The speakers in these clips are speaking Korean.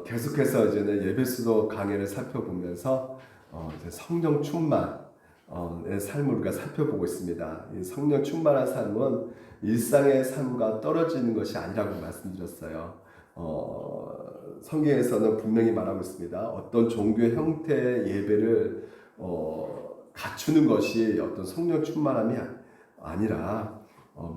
계속해서 이제는 예배수도 강해를 살펴보면서 이제 성령 충만의 삶을 우리가 살펴보고 있습니다. 이 성령 충만한 삶은 일상의 삶과 떨어지는 것이 아니라고 말씀드렸어요. 성경에서는 분명히 말하고 있습니다. 어떤 종교의 형태의 예배를 갖추는 것이 어떤 성령 충만함이 아니라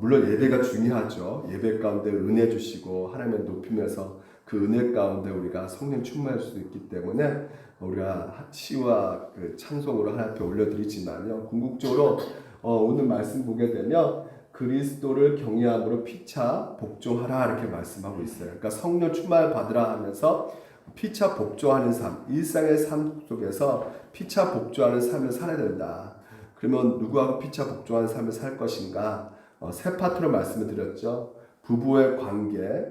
물론 예배가 중요하죠. 예배 가운데 은혜 주시고 하나님을 높이면서 그 은혜 가운데 우리가 성령 충만할 수 있기 때문에 우리가 시와 그 찬송으로 하나님 앞에 올려드리지만요. 궁극적으로 오늘 말씀 보게 되면 그리스도를 경외함으로 피차 복종하라 이렇게 말씀하고 있어요. 그러니까 성령 충만을 받으라 하면서 피차 복종하는 삶, 일상의 삶 속에서 피차 복종하는 삶을 살아야 된다. 그러면 누구하고 피차 복종하는 삶을 살 것인가? 세 파트로 말씀을 드렸죠. 부부의 관계에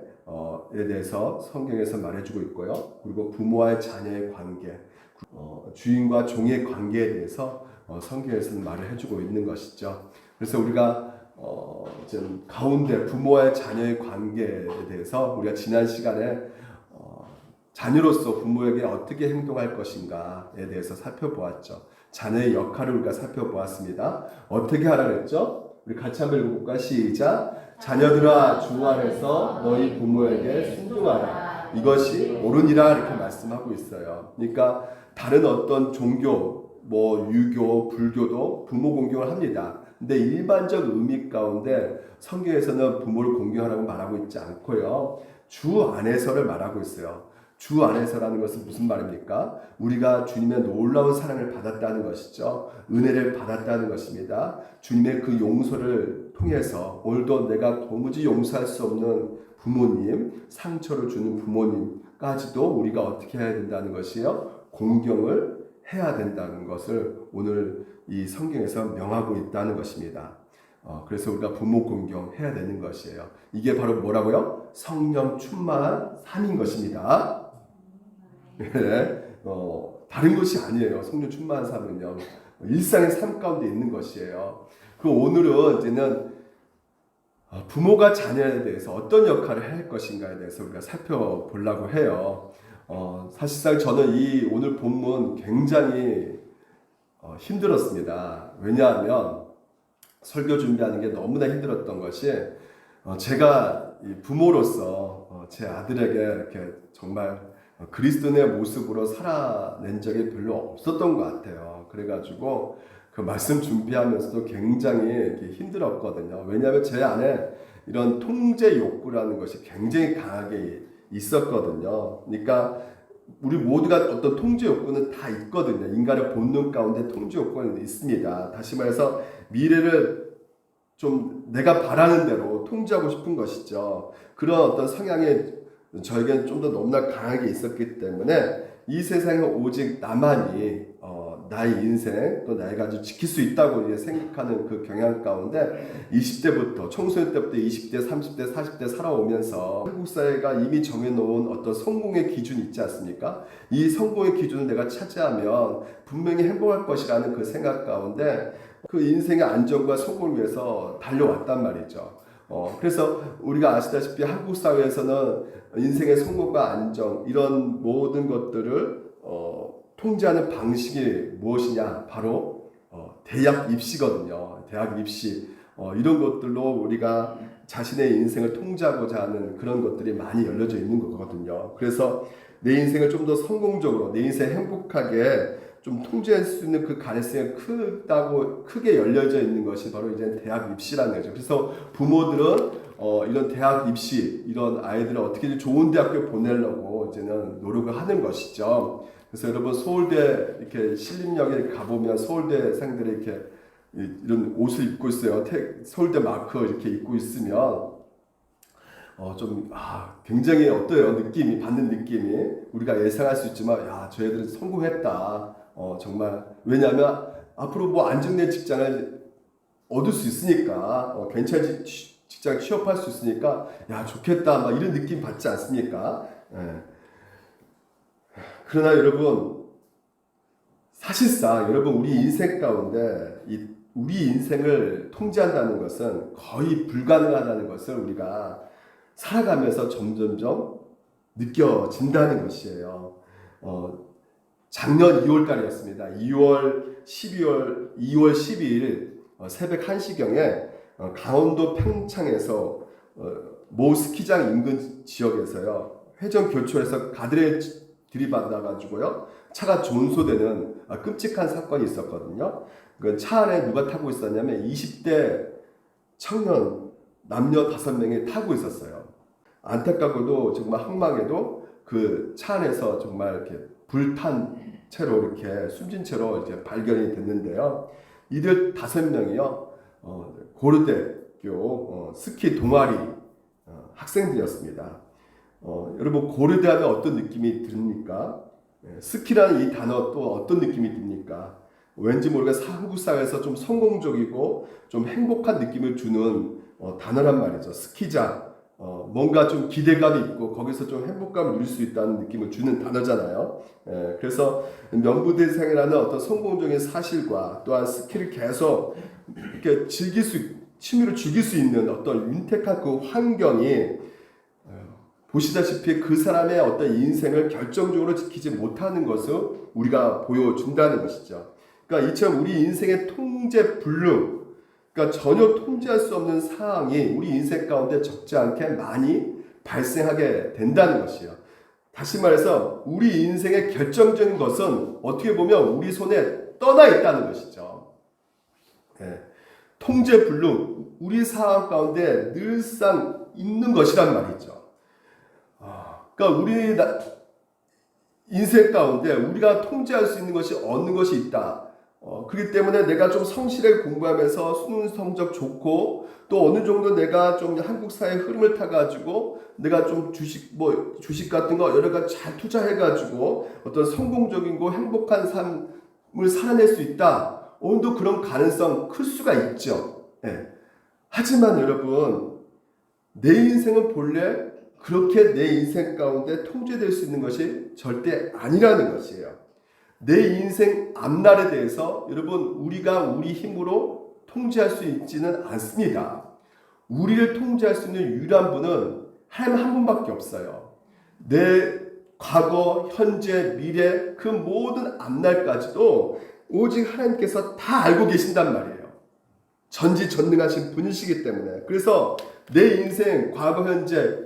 대해서 성경에서 말해주고 있고요. 그리고 부모와의 자녀의 관계, 주인과 종의 관계에 대해서 성경에서는 말을 해주고 있는 것이죠. 그래서 우리가 좀 가운데 부모와의 자녀의 관계에 대해서 우리가 지난 시간에 자녀로서 부모에게 어떻게 행동할 것인가에 대해서 살펴보았죠. 자녀의 역할을 우리가 살펴보았습니다. 어떻게 하라 그랬죠? 우리 같이 한번 읽어볼까? 시작! 자녀들아 주 안에서 너희 부모에게 순종하라. 이것이 옳으니라 이렇게 말씀하고 있어요. 그러니까 다른 어떤 종교, 유교, 불교도 부모 공경을 합니다. 근데 일반적 의미 가운데 성경에서는 부모를 공경하라고 말하고 있지 않고요. 주 안에서를 말하고 있어요. 주 안에서라는 것은 무슨 말입니까? 우리가 주님의 놀라운 사랑을 받았다는 것이죠. 은혜를 받았다는 것입니다. 주님의 그 용서를 통해서 오늘도 내가 도무지 용서할 수 없는 부모님, 상처를 주는 부모님까지도 우리가 어떻게 해야 된다는 것이요? 공경을 해야 된다는 것을 오늘 이 성경에서 명하고 있다는 것입니다. 그래서 우리가 부모 공경해야 되는 것이에요. 이게 바로 뭐라고요? 성령 충만한 삶인 것입니다. 네, 다른 것이 아니에요. 성령 충만한 삶은요. 일상의 삶 가운데 있는 것이에요. 그 오늘은 이제는 부모가 자녀에 대해서 어떤 역할을 할 것인가에 대해서 우리가 살펴보려고 해요. 사실상 저는 이 오늘 본문 굉장히 힘들었습니다. 왜냐하면 설교 준비하는 게 너무나 힘들었던 것이 제가 부모로서 제 아들에게 이렇게 정말 그리스도의 모습으로 살아낸 적이 별로 없었던 것 같아요. 그래가지고 그 말씀 준비하면서도 굉장히 이렇게 힘들었거든요. 왜냐하면 제 안에 이런 통제 욕구라는 것이 굉장히 강하게 있었거든요. 그러니까 우리 모두가 어떤 통제 욕구는 다 있거든요. 인간의 본능 가운데 통제 욕구는 있습니다. 다시 말해서 미래를 좀 내가 바라는 대로 통제하고 싶은 것이죠. 그런 어떤 성향이 저에게는 좀 더 너무나 강하게 있었기 때문에 이 세상에 오직 나만이 나의 인생 또 나의 가지고 지킬 수 있다고 생각하는 그 경향 가운데 20대부터 청소년 때부터 20대, 30대, 40대 살아오면서 한국 사회가 이미 정해놓은 어떤 성공의 기준이 있지 않습니까? 이 성공의 기준을 내가 차지하면 분명히 행복할 것이라는 그 생각 가운데 그 인생의 안정과 성공을 위해서 달려왔단 말이죠. 그래서 우리가 아시다시피 한국 사회에서는 인생의 성공과 안정 이런 모든 것들을 통제하는 방식이 무엇이냐? 바로 대학 입시거든요. 대학 입시 이런 것들로 우리가 자신의 인생을 통제하고자 하는 그런 것들이 많이 열려져 있는 거거든요. 그래서 내 인생을 좀 더 성공적으로 내 인생 행복하게 좀 통제할 수 있는 그 가능성이 크게 열려져 있는 것이 바로 이제 대학 입시라는 거죠. 그래서 부모들은 이런 대학 입시, 이런 아이들을 어떻게든 좋은 대학교에 보내려고 이제는 노력을 하는 것이죠. 그래서 여러분 서울대 이렇게 신림역에 가보면 서울대생들이 이렇게 이런 옷을 입고 있어요. 서울대 마크 이렇게 입고 있으면 굉장히 어때요? 받는 느낌이 우리가 예상할 수 있지만 저 애들은 성공했다. 정말 왜냐하면 앞으로 안정된 직장을 얻을 수 있으니까 괜찮은 직장 취업할 수 있으니까 좋겠다 이런 느낌 받지 않습니까? 그러나 여러분 사실상 여러분 우리 인생 가운데 우리 인생을 통제한다는 것은 거의 불가능하다는 것을 우리가 살아가면서 점점점 느껴진다는 것이에요. 작년 2월 달이었습니다. 2월 12일 새벽 1시경에 강원도 평창에서 모 스키장 인근 지역에서요. 회전 교초에서 가드레일 들이받아가지고요. 차가 존소되는 끔찍한 사건이 있었거든요. 그 차 안에 누가 타고 있었냐면 20대 청년 남녀 5명이 타고 있었어요. 안타깝고도 정말 황망해도 그 차 안에서 정말 이렇게 불탄 채로 이렇게 숨진 채로 이제 발견이 됐는데요. 이들 5명이요. 고려대학교 스키 동아리 학생들이었습니다. 여러분 고려대 하면 어떤 느낌이 듭니까? 스키라는 이 단어 또 어떤 느낌이 듭니까? 왠지 모르게 한국 사회에서 좀 성공적이고 좀 행복한 느낌을 주는 단어란 말이죠. 스키장. 뭔가 좀 기대감이 있고 거기서 좀 행복감을 누릴 수 있다는 느낌을 주는 단어잖아요. 그래서 명부대생이라는 어떤 성공적인 사실과 또한 스키를 계속 이렇게 취미로 즐길 수 있는 어떤 윤택한 그 환경이 보시다시피 그 사람의 어떤 인생을 결정적으로 지키지 못하는 것을 우리가 보여준다는 것이죠. 그러니까 이처럼 우리 인생의 통제 불능, 그러니까 전혀 통제할 수 없는 상황이 우리 인생 가운데 적지 않게 많이 발생하게 된다는 것이에요. 다시 말해서 우리 인생의 결정적인 것은 어떻게 보면 우리 손에 떠나 있다는 것이죠. 통제 불능, 우리 상황 가운데 늘상 있는 것이란 말이죠. 그러니까 우리 인생 가운데 우리가 통제할 수 있는 것이 어느 것이 있다. 그렇기 때문에 내가 좀 성실하게 공부하면서 수능 성적 좋고 또 어느 정도 내가 좀 한국 사회 흐름을 타가지고 내가 좀 주식 같은 거 여러 가지 잘 투자해가지고 어떤 성공적인 거 행복한 삶을 살아낼 수 있다. 어느 정도 그런 가능성 클 수가 있죠. 하지만 여러분 내 인생은 본래 그렇게 내 인생 가운데 통제될 수 있는 것이 절대 아니라는 것이에요. 내 인생 앞날에 대해서 여러분 우리가 우리 힘으로 통제할 수 있지는 않습니다. 우리를 통제할 수 있는 유일한 분은 하나님 한 분밖에 없어요. 내 과거, 현재, 미래 그 모든 앞날까지도 오직 하나님께서 다 알고 계신단 말이에요. 전지전능하신 분이시기 때문에. 그래서 내 인생 과거, 현재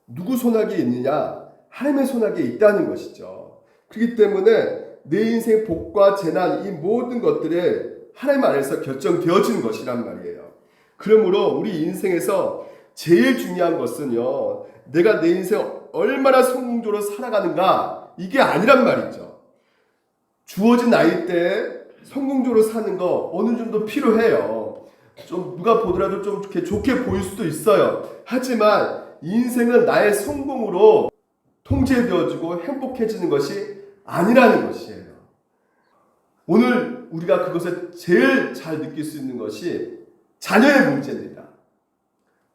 누구 손아귀에 있느냐? 하나님의 손아귀에 있다는 것이죠. 그렇기 때문에 내 인생의 복과 재난 이 모든 것들이 하나님 안에서 결정되어지는 것이란 말이에요. 그러므로 우리 인생에서 제일 중요한 것은요. 내가 내 인생 얼마나 성공적으로 살아가는가 이게 아니란 말이죠. 주어진 나이대에 성공적으로 사는 거 어느 정도 필요해요. 좀 누가 보더라도 좀 이렇게 좋게 보일 수도 있어요. 하지만 인생은 나의 성공으로 통제되어지고 행복해지는 것이 아니라는 것이에요. 오늘 우리가 그것을 제일 잘 느낄 수 있는 것이 자녀의 문제입니다.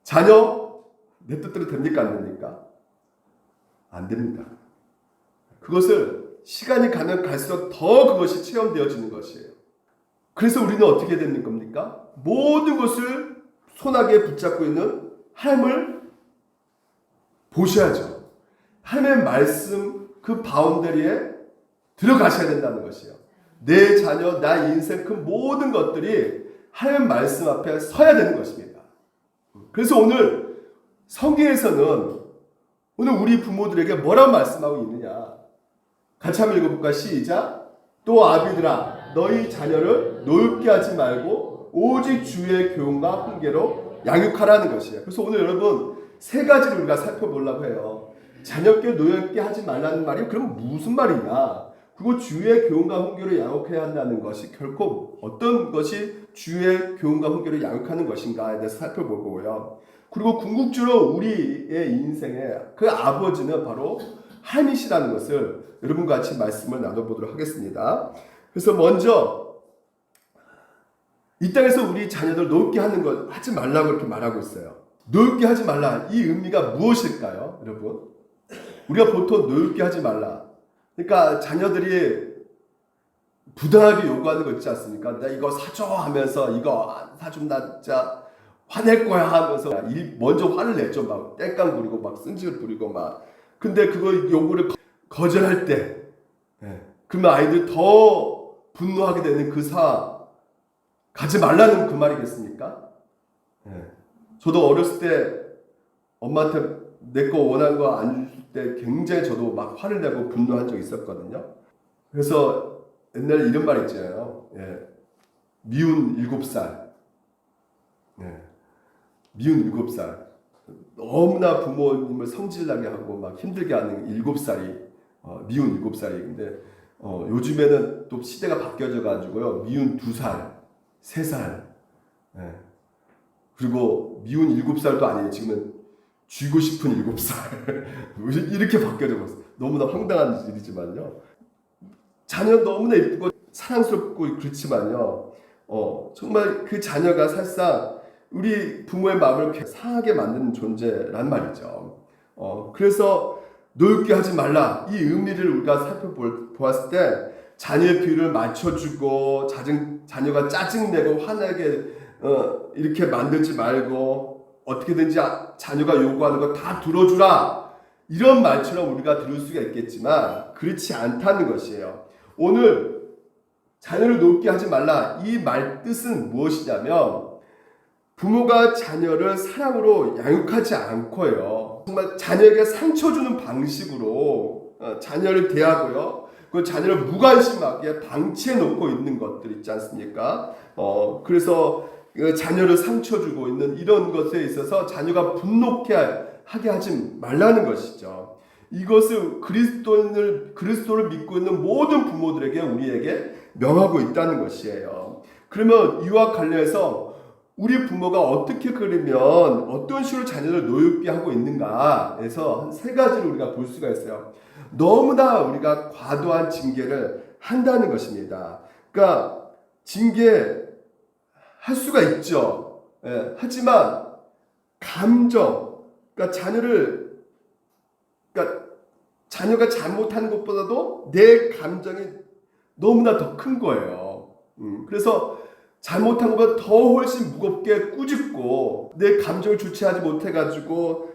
자녀 내 뜻대로 됩니까? 안 됩니까? 안 됩니다. 그것을 시간이 가면 갈수록 더 그것이 체험되어지는 것이에요. 그래서 우리는 어떻게 되는 겁니까? 모든 것을 손아귀에 붙잡고 있는 하나님을 보셔야죠. 하나님의 말씀 그 바운더리에 들어가셔야 된다는 것이에요. 내 자녀, 나 인생 그 모든 것들이 하나님의 말씀 앞에 서야 되는 것입니다. 그래서 오늘 성경에서는 오늘 우리 부모들에게 뭐라고 말씀하고 있느냐? 같이 한번 읽어볼까? 시작. 또 아비들아 너희 자녀를 노엽게 하지 말고 오직 주의 교훈과 훈계로 양육하라는 것이에요. 그래서 오늘 여러분 세 가지를 우리가 살펴보려고 해요. 자녀께 노엽게 하지 말라는 말이 그럼 무슨 말이냐? 그리고 주의 교훈과 훈계로 양육해야 한다는 것이 결코 어떤 것이 주의 교훈과 훈계로 양육하는 것인가에 대해서 살펴보고요. 그리고 궁극적으로 우리의 인생의 그 아버지는 바로 하나님이시라는 것을 여러분과 같이 말씀을 나눠보도록 하겠습니다. 그래서 먼저 이 땅에서 우리 자녀들 노엽게 하는 것 하지 말라고 이렇게 말하고 있어요. 노엽게 하지 말라. 이 의미가 무엇일까요, 여러분? 우리가 보통 노엽게 하지 말라. 그러니까 자녀들이 부당하게 요구하는 거 있지 않습니까? 나 이거 사줘 하면서 이거 안 사주면 나 진짜 화낼 거야 하면서 먼저 화를 내죠. 막 땡깡 부리고 막 승질 부리고 막 근데 그거 요구를 거절할 때, 그러면 아이들 더 분노하게 되는 그 상황 가지 말라는 그 말이겠습니까? 저도 어렸을 때 엄마한테 내 거 원한 거 안 줄 때 굉장히 저도 막 화를 내고 분노한 적이 있었거든요. 그래서 옛날에 이런 말 있잖아요. 미운 7살. 미운 7살. 너무나 부모님을 성질나게 하고 막 힘들게 하는 7살이 미운 7살인데 요즘에는 또 시대가 바뀌어져 가지고요. 미운 2살, 3살. 그리고 미운 7살도 아니에요. 지금은 쥐고 싶은 7살. 이렇게 바뀌어져 버렸어요. 너무나 황당한 일이지만요. 자녀 너무나 예쁘고 사랑스럽고 그렇지만요. 정말 그 자녀가 사실상 우리 부모의 마음을 상하게 만드는 존재란 말이죠. 그래서 노엽게 하지 말라. 이 의미를 우리가 살펴보았을 때 자녀의 비율을 맞춰주고 자녀가 짜증내고 화나게 이렇게 만들지 말고 어떻게든지 자녀가 요구하는 거 다 들어주라. 이런 말처럼 우리가 들을 수가 있겠지만 그렇지 않다는 것이에요. 오늘 자녀를 노엽게 하지 말라. 이 말 뜻은 무엇이냐면 부모가 자녀를 사랑으로 양육하지 않고요. 정말 자녀에게 상처 주는 방식으로 자녀를 대하고요. 그 자녀를 무관심하게 방치해 놓고 있는 것들 있지 않습니까? 그래서 자녀를 상처 주고 있는 이런 것에 있어서 자녀가 분노케 하게 하지 말라는 것이죠. 이것을 그리스도를 믿고 있는 모든 부모들에게 우리에게 명하고 있다는 것이에요. 그러면 이와 관련해서 우리 부모가 어떻게 그러면 어떤 식으로 자녀를 노엽게 하고 있는가에서 한 3가지를 우리가 볼 수가 있어요. 너무나 우리가 과도한 징계를 한다는 것입니다. 그러니까 징계할 수가 있죠. 하지만 감정, 그러니까 자녀가 잘못하는 것보다도 내 감정이 너무나 더 큰 거예요. 그래서 잘못한 것보다 더 훨씬 무겁게 꾸짖고 내 감정을 주체하지 못해가지고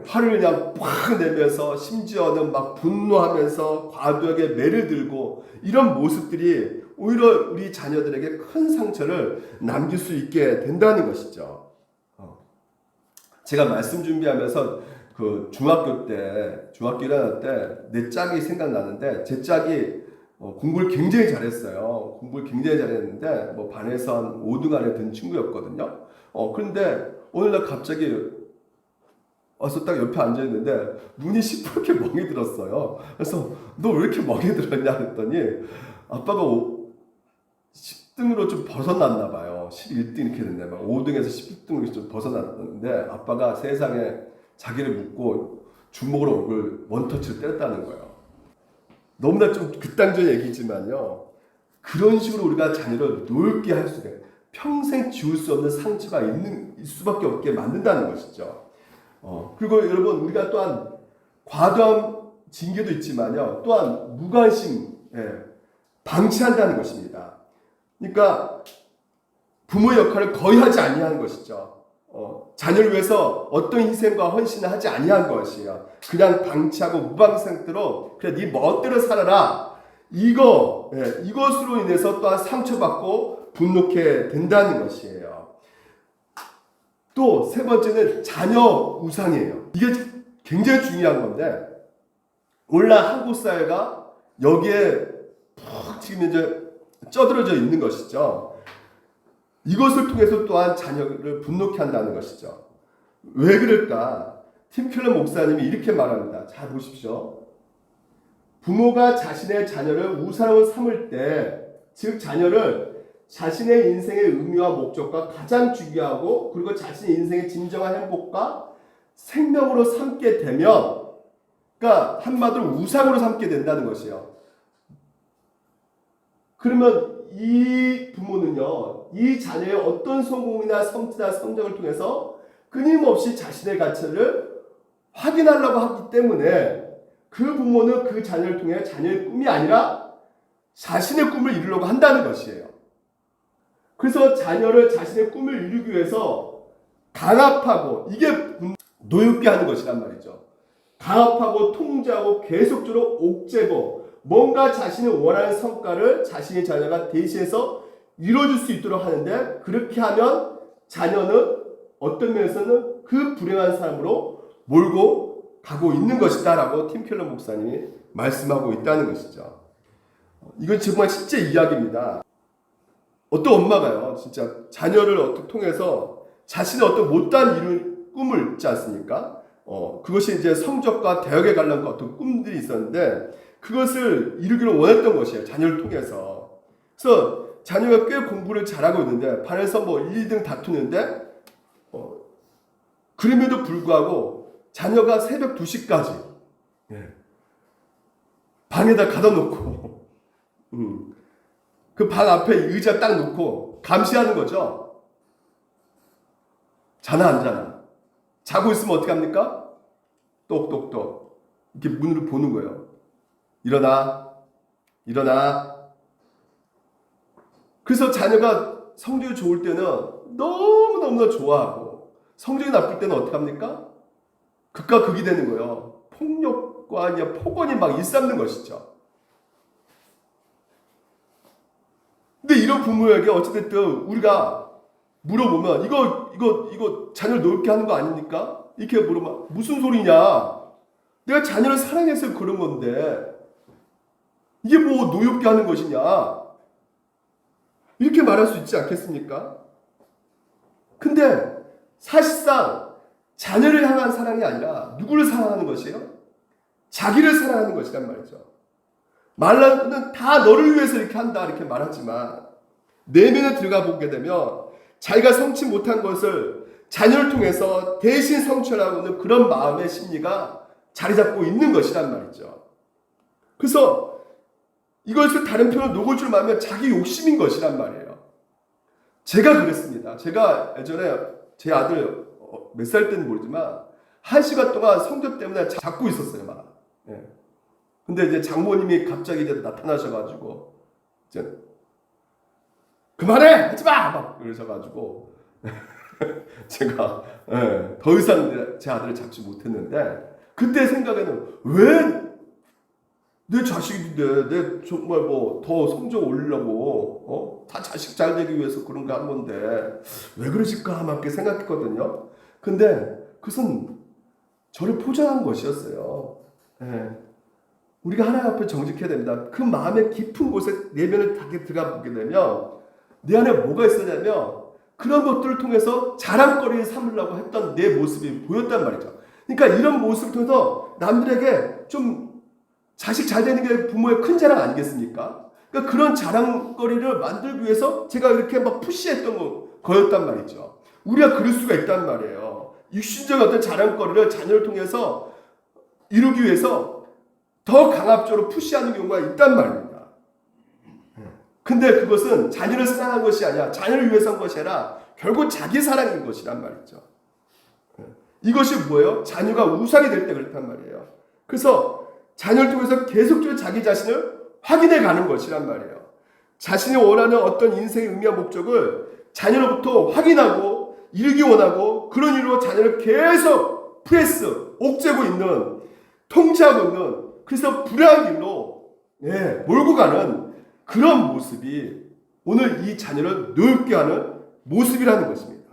화를 그냥 팍 내면서 심지어는 막 분노하면서 과도하게 매를 들고 이런 모습들이 오히려 우리 자녀들에게 큰 상처를 남길 수 있게 된다는 것이죠. 제가 말씀 준비하면서 그 중학교 1학년 때 내 짝이 생각나는데 제 짝이 공부를 굉장히 잘했어요. 공부를 굉장히 잘했는데 뭐 반에서 한 5등 안에 든 친구였거든요. 그런데 어느 날 갑자기 와서 딱 옆에 앉아있는데 눈이 시퍼렇게 멍이 들었어요. 그래서 너 왜 이렇게 멍이 들었냐 했더니 아빠가 10등으로 좀 벗어났나 봐요. 11등 이렇게 됐나 봐요. 5등에서 11등으로 좀 벗어났는데 아빠가 세상에 자기를 묻고 주먹으로 얼굴 원터치를 때렸다는 거예요. 너무나 좀 극단적인 얘기지만요. 그런 식으로 우리가 자녀를 노엽게 할 수가 있어요. 평생 지울 수 없는 상처가 있을 수밖에 없게 만든다는 것이죠. 그리고 여러분 우리가 또한 과도한 징계도 있지만요. 또한 무관심, 방치한다는 것입니다. 그러니까 부모의 역할을 거의 하지 아니하는 것이죠. 자녀를 위해서 어떤 희생과 헌신을 하지 아니한 것이에요. 그냥 방치하고 무방 상태로 그래 네 멋대로 살아라. 이것으로 인해서 또한 상처받고 분노케 된다는 것이에요. 또 3번째는 자녀 우상이에요. 이게 굉장히 중요한 건데 오늘날 한국 사회가 여기에 푹 지금 이제 쩌들어져 있는 것이죠. 이것을 통해서 또한 자녀를 분노케 한다는 것이죠. 왜 그럴까? 팀 켈러 목사님이 이렇게 말합니다. 잘 보십시오. 부모가 자신의 자녀를 우상으로 삼을 때, 즉 자녀를 자신의 인생의 의미와 목적과 가장 중요하고 그리고 자신의 인생의 진정한 행복과 생명으로 삼게 되면, 그러니까 한마디로 우상으로 삼게 된다는 것이에요. 그러면 이 부모는요, 이 자녀의 어떤 성공이나 성취나 성장을 통해서 끊임없이 자신의 가치를 확인하려고 하기 때문에 그 부모는 그 자녀를 통해 자녀의 꿈이 아니라 자신의 꿈을 이루려고 한다는 것이에요. 그래서 자녀를 자신의 꿈을 이루기 위해서 강압하고 이게 노엽게 하는 것이란 말이죠. 강압하고 통제하고 계속적으로 옥죄고 뭔가 자신이 원하는 성과를 자신의 자녀가 대신해서 이루어줄 수 있도록 하는데, 그렇게 하면 자녀는 어떤 면에서는 그 불행한 삶으로 몰고 가고 있는 것이다 라고 팀 켈러 목사님이 말씀하고 있다는 것이죠. 이건 정말 실제 이야기입니다. 어떤 엄마가요, 진짜 자녀를 어떻게 통해서 자신의 어떤 못다한 이룬 꿈을 있지 않습니까? 그것이 이제 성적과 대학에 관련된 어떤 꿈들이 있었는데, 그것을 이루기를 원했던 것이에요, 자녀를 통해서. 그래서 자녀가 꽤 공부를 잘하고 있는데, 반에서 뭐 1, 2등 다투는데, 그럼에도 불구하고 자녀가 새벽 2시까지 방에다 가둬놓고 그 방 앞에 의자 딱 놓고 감시하는 거죠. 자나 안 자나. 자고 있으면 어떻게 합니까? 똑똑똑 이렇게 문으로 보는 거예요. 일어나, 일어나. 그래서 자녀가 성적이 좋을 때는 너무너무 좋아하고, 성적이 나쁠 때는 어떻게 합니까? 극과 극이 되는 거예요. 폭력과 이제 폭언이 막 일삼는 것이죠. 근데 이런 부모에게 어찌됐든 우리가 물어보면 이거 자녀를 노엽게 하는 거 아닙니까? 이렇게 물어보면 무슨 소리냐? 내가 자녀를 사랑해서 그런 건데 이게 뭐 노엽게 하는 것이냐? 이렇게 말할 수 있지 않겠습니까? 근데 사실상 자녀를 향한 사랑이 아니라 누구를 사랑하는 것이에요? 자기를 사랑하는 것이란 말이죠. 말로는 다 너를 위해서 이렇게 한다 이렇게 말하지만, 내면에 들어가 보게 되면 자기가 성취 못한 것을 자녀를 통해서 대신 성취하려고 하는 그런 마음의 심리가 자리 잡고 있는 것이란 말이죠. 그래서 이것을 다른 표현으로 녹을 줄 알면 자기 욕심인 것이란 말이에요. 제가 그랬습니다. 제가 예전에 제 아들 몇 살 때는 모르지만 1시간 동안 성적 때문에 잡고 있었어요, 막. 예. 근데 이제 장모님이 갑자기 이제 나타나셔가지고 이제 그만해, 하지 마, 막 그러셔가지고 제가 더 이상 제 아들을 잡지 못했는데, 그때 생각에는 왜 내 자식인데 내 정말 뭐 더 성적 올리려고 다 자식 잘 되기 위해서 그런 거 한 건데 왜 그러실까 막 이렇게 생각했거든요. 근데 그것은 저를 포장한 것이었어요. 예. 우리가 하나님 앞에 정직해야 됩니다. 그 마음의 깊은 곳에 내면을 들어가 보게 되면 내 안에 뭐가 있었냐면, 그런 것들을 통해서 자랑거리를 삼으려고 했던 내 모습이 보였단 말이죠. 그러니까 이런 모습을 통해서 남들에게 좀 자식 잘 되는 게 부모의 큰 자랑 아니겠습니까? 그러니까 그런 자랑거리를 만들기 위해서 제가 이렇게 막 푸시했던 거였단 말이죠. 우리가 그럴 수가 있단 말이에요. 육신적인 어떤 자랑거리를 자녀를 통해서 이루기 위해서 더 강압적으로 푸시하는 경우가 있단 말입니다. 근데 그것은 자녀를 사랑한 것이 아니라, 자녀를 위해서 한 것이 아니라 결국 자기 사랑인 것이란 말이죠. 이것이 뭐예요? 자녀가 우상이 될 때 그렇단 말이에요. 그래서 자녀를 통해서 계속적으로 자기 자신을 확인해 가는 것이란 말이에요. 자신이 원하는 어떤 인생의 의미와 목적을 자녀로부터 확인하고 이루기 원하고, 그런 이유로 자녀를 계속 프레스, 옥죄고 있는, 통제하고 있는, 그래서 불행한 길로 몰고 가는 그런 모습이 오늘 이 자녀를 노엽게 하는 모습이라는 것입니다.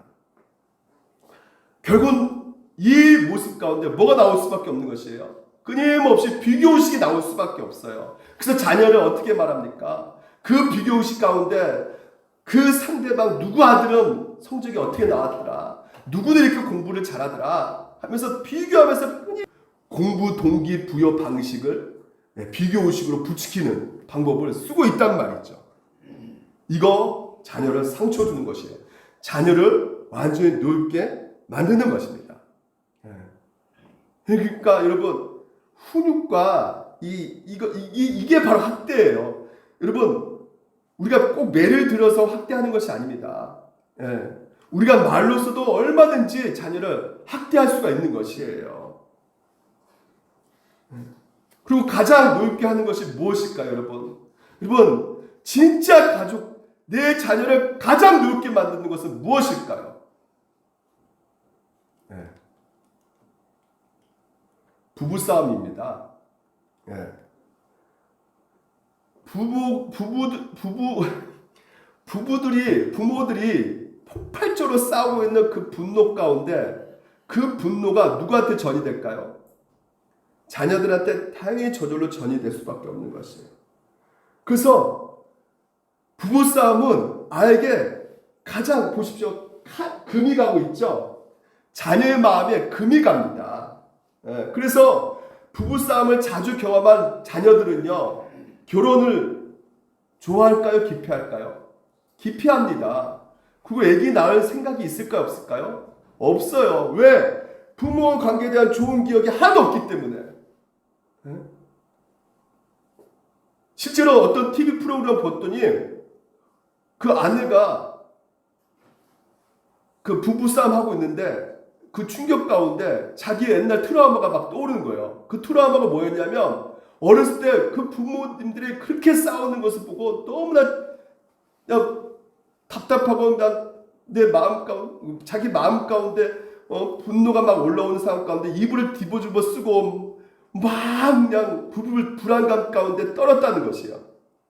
결국 이 모습 가운데 뭐가 나올 수밖에 없는 것이에요. 끊임없이 비교의식이 나올 수밖에 없어요. 그래서 자녀를 어떻게 말합니까? 그 비교의식 가운데 그 상대방 누구 아들은 성적이 어떻게 나왔더라, 누구는 이렇게 공부를 잘하더라 하면서 비교하면서 공부 동기 부여 방식을 비교의식으로 부추기는 방법을 쓰고 있단 말이죠. 이거 자녀를 상처 주는 것이에요. 자녀를 완전히 노엽게 만드는 것입니다. 그러니까 여러분, 훈육과 이게 바로 학대예요. 여러분, 우리가 꼭 매를 들어서 학대하는 것이 아닙니다. 우리가 말로서도 얼마든지 자녀를 학대할 수가 있는 것이에요. 그리고 가장 노엽게 하는 것이 무엇일까요, 여러분? 여러분, 진짜 가족, 내 자녀를 가장 노엽게 만드는 것은 무엇일까요? 부부싸움입니다. 예. 부모들이 폭발적으로 싸우고 있는 그 분노 가운데 그 분노가 누구한테 전이 될까요? 자녀들한테 당연히 저절로 전이 될 수밖에 없는 것이에요. 그래서 부부싸움은 아이에게 가장 보십시오. 금이 가고 있죠. 자녀의 마음에 금이 갑니다. 예, 그래서 부부싸움을 자주 경험한 자녀들은요. 결혼을 좋아할까요? 기피할까요? 기피합니다. 그리고 애기 낳을 생각이 있을까요? 없을까요? 없어요. 왜? 부모 관계에 대한 좋은 기억이 하나도 없기 때문에. 예? 실제로 어떤 TV 프로그램 봤더니 그 아내가 그 부부싸움 하고 있는데 그 충격 가운데 자기의 옛날 트라우마가 막 떠오르는 거예요. 그 트라우마가 뭐였냐면 어렸을 때 그 부모님들이 그렇게 싸우는 것을 보고 너무나 그냥 답답하고 그냥 내 마음 가운데 자기 마음 가운데 분노가 막 올라오는 상황 가운데 이불을 뒤집어 쓰고 막 그냥 불안감 가운데 떨었다는 것이에요.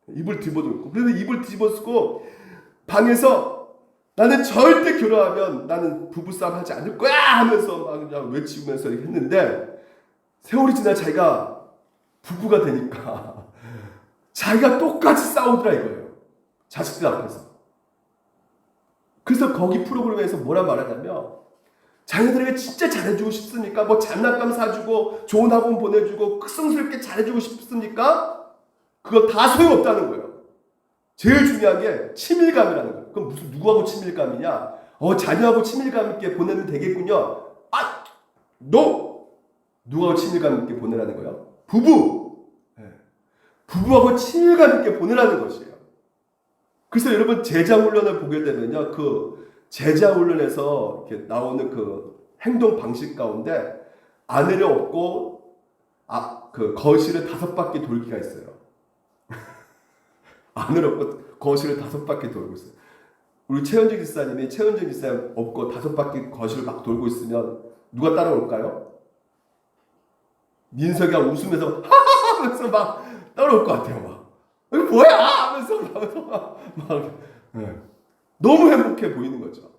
이불 뒤집어쓰고 그래서 이불 뒤집어쓰고 방에서 나는 절대 결혼하면 나는 부부싸움 하지 않을 거야 하면서 막 그냥 외치면서 했는데 세월이 지나 자기가 부부가 되니까 자기가 똑같이 싸우더라 이거예요. 자식들 앞에서. 그래서 거기 프로그램에서 뭐라 말하냐면 자녀들에게 진짜 잘해주고 싶습니까? 뭐 장난감 사주고 좋은 학원 보내주고 극성스럽게 잘해주고 싶습니까? 그거 다 소용없다는 거예요. 제일 중요한 게 친밀감이라는 거예요. 그럼 무슨 누구하고 친밀감이냐? 자녀하고 친밀감 있게 보내면 되겠군요. 너 누구하고 친밀감 있게 보내라는 거예요? 부부하고 친밀감 있게 보내라는 것이에요. 그래서 여러분 제자훈련을 보게 되면요, 그 제자훈련에서 이렇게 나오는 그 행동 방식 가운데 아내를 업고 그 거실을 5바퀴 돌기가 있어요. 아내를 업고 거실을 5바퀴 돌고 있어요. 우리 최은정 집사님 업고 5바퀴 거실을 막 돌고 있으면 누가 따라올까요? 민석이가 웃으면서 하하하 하면서 막 따라올 것 같아요. 막 이거 뭐야 하면서 막 네. 너무 행복해 보이는 거죠.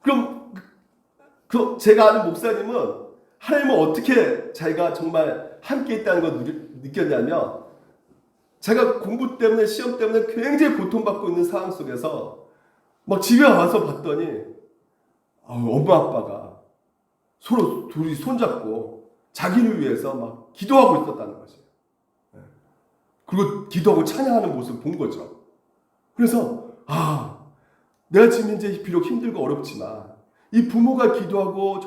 그럼 제가 아는 목사님은 하나님은 어떻게 자기가 정말 함께 있다는 걸 느꼈냐면 제가 공부 때문에 시험 때문에 굉장히 고통받고 있는 상황 속에서 막 집에 와서 봤더니 엄마 아빠가 서로 둘이 손잡고 자기를 위해서 막 기도하고 있었다는 것이에요. 그리고 기도하고 찬양하는 모습을 본 거죠. 그래서 내가 지금 이제 비록 힘들고 어렵지만 이 부모가 기도하고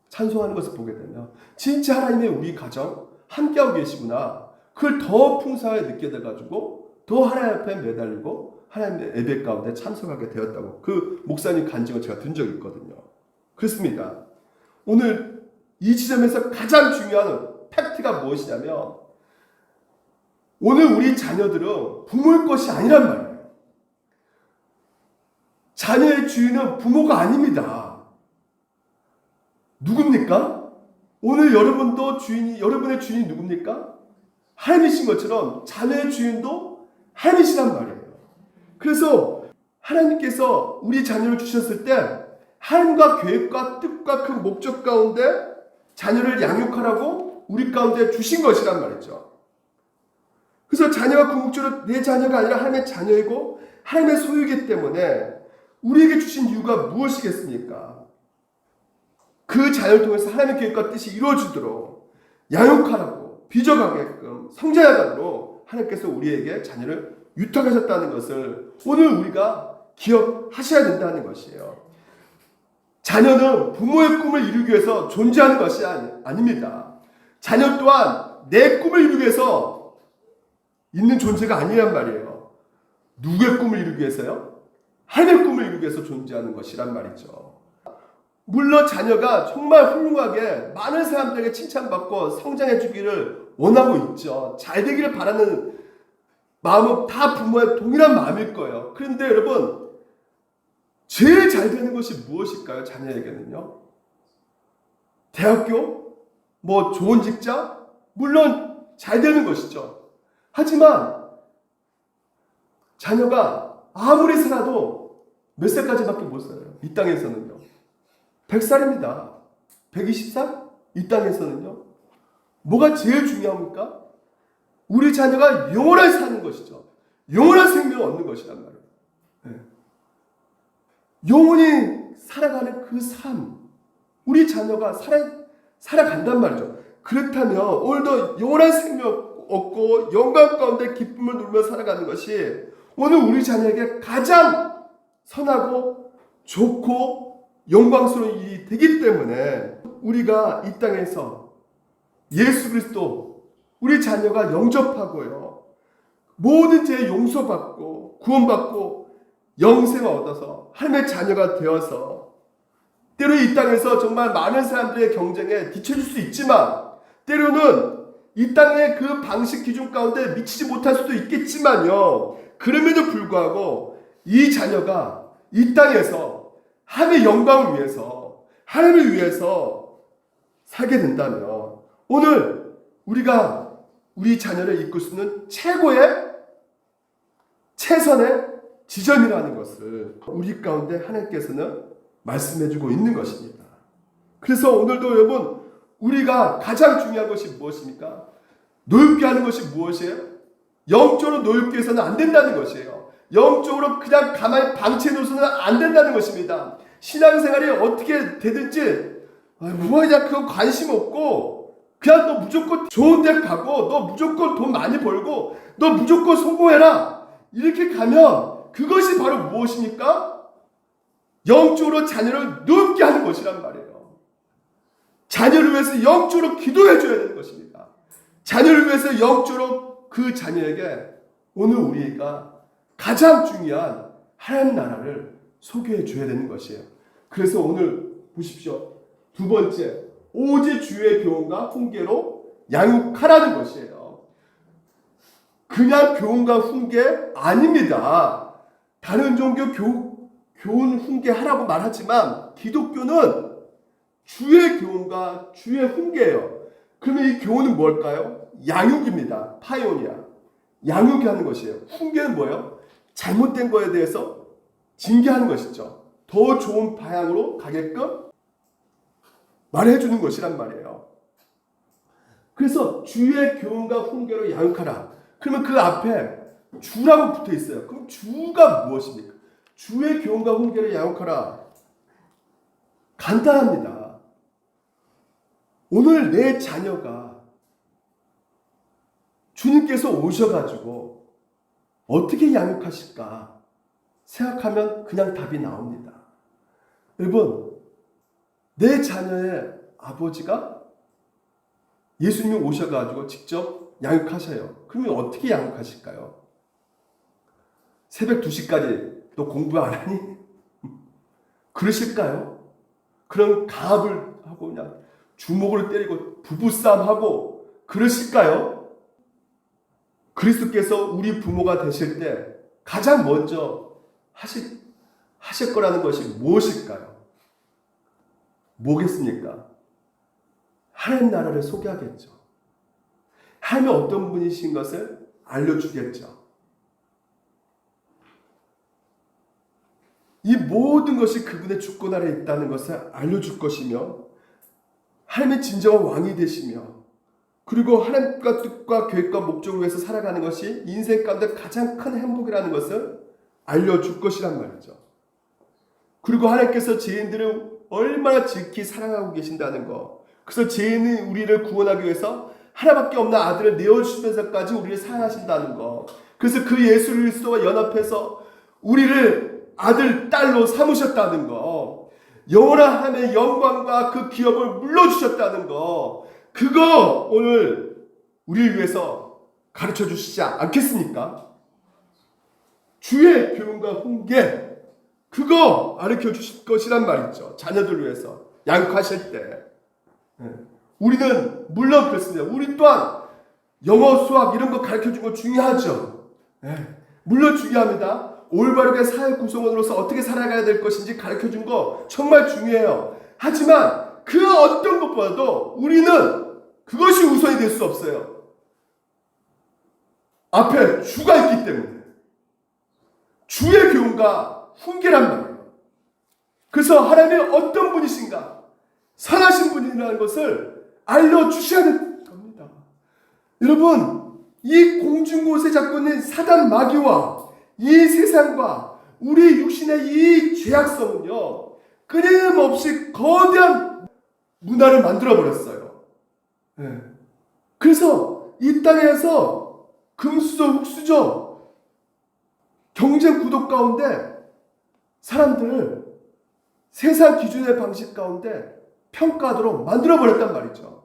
찬송하는 것을 보게 되면 진짜 하나님의 우리 가정 함께하고 계시구나. 그걸 더 풍성하게 느끼게 돼가지고 더 하나님 앞에 매달리고 하나님의 예배 가운데 참석하게 되었다고 그 목사님 간증을 제가 든 적이 있거든요. 그렇습니다. 오늘 이 지점에서 가장 중요한 팩트가 무엇이냐면 오늘 우리 자녀들은 부모의 것이 아니란 말이에요. 자녀의 주인은 부모가 아닙니다. 누굽니까? 오늘 여러분의 주인이 누굽니까? 하나님이신 것처럼 자녀의 주인도 하나님이시란 말이에요. 그래서 하나님께서 우리 자녀를 주셨을 때 하나님과 계획과 뜻과 그 목적 가운데 자녀를 양육하라고 우리 가운데 주신 것이란 말이죠. 그래서 자녀가 궁극적으로 내 자녀가 아니라 하나님의 자녀이고 하나님의 소유이기 때문에 우리에게 주신 이유가 무엇이겠습니까? 그 자녀를 통해서 하나님의 계획과 뜻이 이루어지도록 양육하라고 빚어가게끔 성장하도록 하나님께서 우리에게 자녀를 유탁하셨다는 것을 오늘 우리가 기억하셔야 된다는 것이에요. 자녀는 부모의 꿈을 이루기 위해서 존재하는 것이 아닙니다. 자녀 또한 내 꿈을 이루기 위해서 있는 존재가 아니란 말이에요. 누구의 꿈을 이루기 위해서요? 하나님의 꿈을 이루기 위해서 존재하는 것이란 말이죠. 물론 자녀가 정말 훌륭하게 많은 사람들에게 칭찬받고 성장해 주기를 원하고 있죠. 잘 되기를 바라는 마음은 다 부모의 동일한 마음일 거예요. 그런데 여러분 제일 잘 되는 것이 무엇일까요? 자녀에게는요. 대학교? 뭐 좋은 직장? 물론 잘 되는 것이죠. 하지만 자녀가 아무리 살아도 몇 살까지밖에 못 살아요. 이 땅에서는요. 100살입니다. 120살? 이 땅에서는요. 뭐가 제일 중요합니까? 우리 자녀가 영원히 사는 것이죠. 영원한 생명을 얻는 것이란 말이에요. 네. 영원히 살아가는 그 삶, 우리 자녀가 살아간단 말이죠. 그렇다면 오늘도 영원한 생명 얻고 영광 가운데 기쁨을 누리며 살아가는 것이 오늘 우리 자녀에게 가장 선하고 좋고 영광스러운 일이 되기 때문에 우리가 이 땅에서 예수 그리스도 우리 자녀가 영접하고요. 모든 죄 용서받고 구원받고 영생을 얻어서 하나님의 자녀가 되어서 때로 이 땅에서 정말 많은 사람들의 경쟁에 뒤처질 수 있지만 때로는 이 땅의 그 방식 기준 가운데 미치지 못할 수도 있겠지만요. 그럼에도 불구하고 이 자녀가 이 땅에서 하나님의 영광을 위해서 하나님을 위해서 살게 된다면 오늘 우리가 우리 자녀를 이끌 수 있는 최선의 지점이라는 것을 우리 가운데 하나님께서는 말씀해주고 있는 것입니다. 그래서 오늘도 여러분 우리가 가장 중요한 것이 무엇입니까? 노엽게 하는 것이 무엇이에요? 영적으로 노엽게 해서는 안 된다는 것이에요. 영적으로 그냥 가만히 방치해놓고서는 안 된다는 것입니다. 신앙생활이 어떻게 되든지 뭐냐 그거 관심 없고 그냥 너 무조건 좋은 데 가고 너 무조건 돈 많이 벌고 너 무조건 성공해라 이렇게 가면 그것이 바로 무엇입니까? 영적으로 자녀를 높게 하는 것이란 말이에요. 자녀를 위해서 영적으로 기도해 줘야 되는 것입니다. 자녀를 위해서 영적으로 그 자녀에게 오늘 우리가 가장 중요한 하나님 나라를 소개해 줘야 되는 것이에요. 그래서 오늘 보십시오. 두 번째, 오직 주의 교훈과 훈계로 양육하라는 것이에요. 그냥 교훈과 훈계 아닙니다. 다른 종교 교훈 훈계하라고 말하지만 기독교는 주의 교훈과 주의 훈계예요. 그러면 이 교훈은 뭘까요? 양육입니다. 파이오니아. 양육이 하는 것이에요. 훈계는 뭐예요? 잘못된 거에 대해서 징계하는 것이죠. 더 좋은 방향으로 가게끔 말해주는 것이란 말이에요. 그래서 주의 교훈과 훈계로 양육하라. 그러면 그 앞에 주라고 붙어 있어요. 그럼 주가 무엇입니까? 주의 교훈과 훈계를 양육하라. 간단합니다. 오늘 내 자녀가 주님께서 오셔가지고 어떻게 양육하실까 생각하면 그냥 답이 나옵니다. 여러분, 내 자녀의 아버지가 예수님이 오셔가지고 직접 양육하셔요. 그러면 어떻게 양육하실까요? 새벽 2시까지 너 공부 안 하니? 그러실까요? 그런 가압을 하고 그냥 주먹으로 때리고 부부싸움하고 그러실까요? 그리스도께서 우리 부모가 되실 때 가장 먼저 하실 거라는 것이 무엇일까요? 뭐겠습니까? 하나님 나라를 소개하겠죠. 하나님이 어떤 분이신 것을 알려주겠죠. 이 모든 것이 그분의 주권 아래에 있다는 것을 알려줄 것이며 하나님의 진정한 왕이 되시며 그리고 하나님과 뜻과 계획과 목적을 위해서 살아가는 것이 인생 가운데 가장 큰 행복이라는 것을 알려줄 것이란 말이죠. 그리고 하나님께서 죄인들을 얼마나 지극히 사랑하고 계신다는 것, 그래서 죄인은 우리를 구원하기 위해서 하나밖에 없는 아들을 내어주시면서까지 우리를 사랑하신다는 것, 그래서 그 예수 그리스도와 연합해서 우리를 아들, 딸로 삼으셨다는 거, 영원한 하나님의 영광과 그 기업을 물려주셨다는 거, 그거 오늘 우리를 위해서 가르쳐 주시지 않겠습니까? 주의 교훈과 훈계, 그거 가르쳐 주실 것이란 말이죠. 자녀들 위해서 양육하실 때. 우리는 물론 그렇습니다. 우리 또한 영어, 수학 이런 거 가르쳐 주는 거 중요하죠. 물론 중요합니다. 올바르게 사회 구성원으로서 어떻게 살아가야 될 것인지 가르쳐 준 거 정말 중요해요. 하지만 그 어떤 것보다도 우리는 그것이 우선이 될 수 없어요. 앞에 주가 있기 때문에. 주의 교훈과 훈계란 말이에요. 그래서 하나님이 어떤 분이신가, 선하신 분이라는 것을 알려주셔야 될 겁니다. 여러분, 이 공중곳에 잡고 있는 사단 마귀와 이 세상과 우리 육신의 이 죄악성은요, 끊임없이 거대한 문화를 만들어버렸어요. 네. 그래서 이 땅에서 금수저, 흙수저, 경쟁 구도 가운데 사람들을 세상 기준의 방식 가운데 평가하도록 만들어버렸단 말이죠.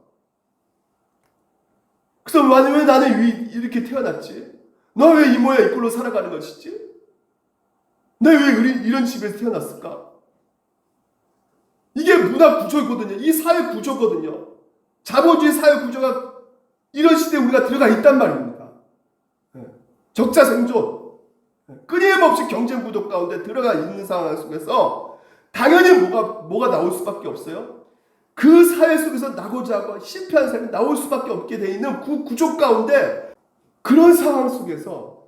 그래서 왜 나는 이렇게 태어났지? 너 왜 이 모양 이 꼴로 살아가는 것이지? 너 왜 이런 집에서 태어났을까? 이게 문화 구조거든요. 이 사회 구조거든요. 자본주의 사회 구조가 이런 시대에 우리가 들어가 있단 말입니다. 적자 생존, 끊임없이 경쟁 구도 가운데 들어가 있는 상황 속에서 당연히 뭐가 나올 수밖에 없어요. 그 사회 속에서 나고자 하고 실패한 사람이 나올 수밖에 없게 돼 있는 그 구조 가운데, 그런 상황 속에서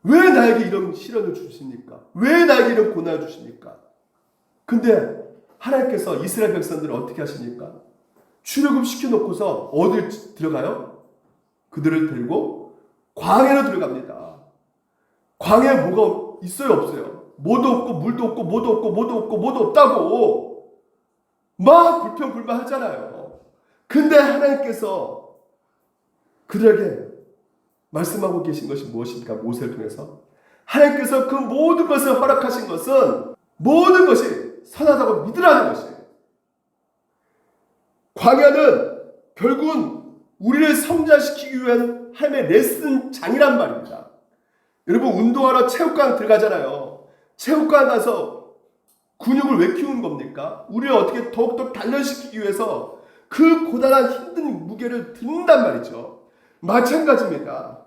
왜 나에게 이런 시련을 주십니까? 왜 나에게 이런 고난을 주십니까? 근데 하나님께서 이스라엘 백성들을 어떻게 하십니까? 출애굽 시켜놓고서 어딜 들어가요? 그들을 데리고 광야로 들어갑니다. 광야에 뭐가 있어요, 없어요? 뭐도 없고 물도 없고 뭐도 없고 뭐도 없고 뭐도 없다고 막 불평불만 하잖아요. 근데 하나님께서 그들에게 말씀하고 계신 것이 무엇입니까? 모세를 통해서 하나님께서 그 모든 것을 허락하신 것은 모든 것이 선하다고 믿으라는 것이에요. 광야는 결국은 우리를 성장시키기 위한 하나님의 레슨장이란 말입니다. 여러분, 운동하러 체육관 들어가잖아요. 체육관 가서 근육을 왜 키우는 겁니까? 우리를 어떻게 더욱더 단련시키기 위해서 그 고단한 힘든 무게를 든단 말이죠. 마찬가지입니다.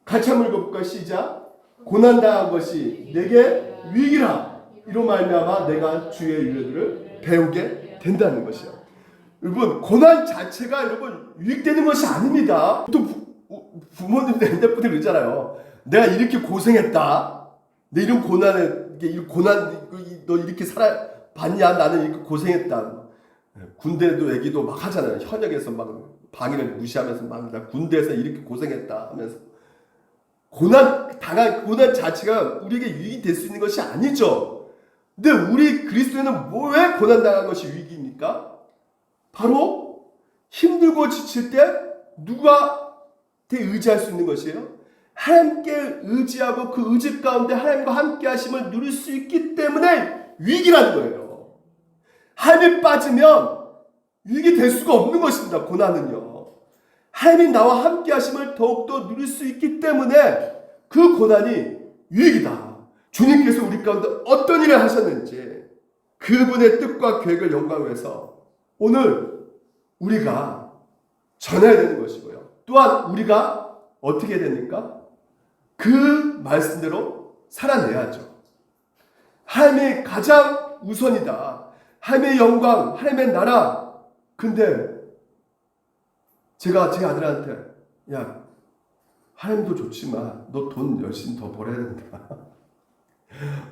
같이 한번 읽어볼까요? 시작. 고난당한 것이 내게 유익이라. 이로 말미암아 내가 주의 윤례들을 배우게 된다는 것이요. 여러분, 고난 자체가 여러분 유익되는 것이 아닙니다. 보통 부모님들 핸드폰에 그러잖아요. 내가 이렇게 고생했다. 내 이런 고난에 너 이렇게 봤냐? 나는 이렇게 고생했다. 군대도 얘기도 막 하잖아요. 현역에서 막 방위를 무시하면서 막 나 군대에서 이렇게 고생했다 하면서 당한 고난 자체가 우리에게 유익이 될 수 있는 것이 아니죠. 근데 우리 그리스도인은 왜 고난 당한 것이 유익입니까? 바로 힘들고 지칠 때 누구한테 의지할 수 있는 것이에요? 하나님께 의지하고 그 의지 가운데 하나님과 함께 하심을 누릴 수 있기 때문에 유익이라는 거예요. 하나님이 빠지면 유익이 될 수가 없는 것입니다. 고난은요. 하나님이 나와 함께 하심을 더욱더 누릴 수 있기 때문에 그 고난이 유익이다. 주님께서 우리 가운데 어떤 일을 하셨는지 그분의 뜻과 계획을 영광을 위해서 오늘 우리가 전해야 되는 것이고요. 또한 우리가 어떻게 해야 됩니까? 그 말씀대로 살아내야죠. 하나님이 가장 우선이다. 하나님의 영광, 하나님의 나라. 근데 제가 제 아들한테 야, 하나님도 좋지만 너 돈 열심히 더 벌어야 된다.